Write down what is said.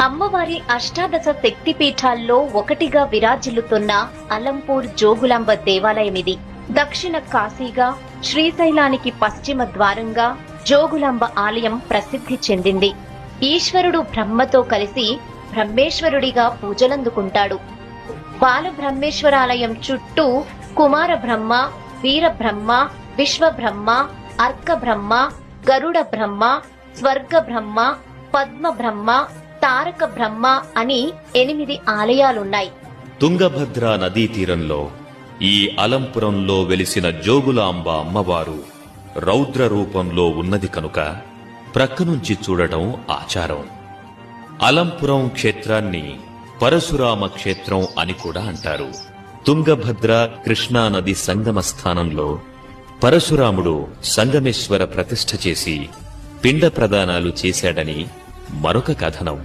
అమ్మవారి అష్టాదశ శక్తిపీఠాల్లో ఒకటిగా విరాజిల్లుతున్న అలంపూర్ జోగులాంబ దేవాలయమిది. దక్షిణ కాశీగా, శ్రీశైలానికి పశ్చిమ ద్వారంగా జోగులాంబ ఆలయం ప్రసిద్ధి చెందింది. ఈశ్వరుడు బ్రహ్మతో కలిసి బ్రహ్మేశ్వరుడిగా పూజలందుకుంటాడు. బాలబ్రహ్మేశ్వరాలయం చుట్టూ కుమార బ్రహ్మ, వీర బ్రహ్మ, విశ్వబ్రహ్మ, అర్క బ్రహ్మ, గరుడ బ్రహ్మ, స్వర్గ బ్రహ్మ, పద్మ బ్రహ్మ, తారక బ్రహ్మ అని 8 ఆలయాలున్నాయి. తుంగభద్ర నదీ తీరంలో ఈ అలంపురంలో వెలిసిన జోగులాంబ అమ్మవారు రౌద్ర రూపంలో ఉన్నది కనుక ప్రక్కనుంచి చూడటం ఆచారం. అలంపురం క్షేత్రాన్ని పరశురామ క్షేత్రం అని కూడా అంటారు. తుంగభద్ర కృష్ణా నది సంగమ స్థానంలో పరశురాముడు సంగమేశ్వర ప్రతిష్ఠ చేసి పిండ ప్రదానాలు చేశాడని మరొక కథనం.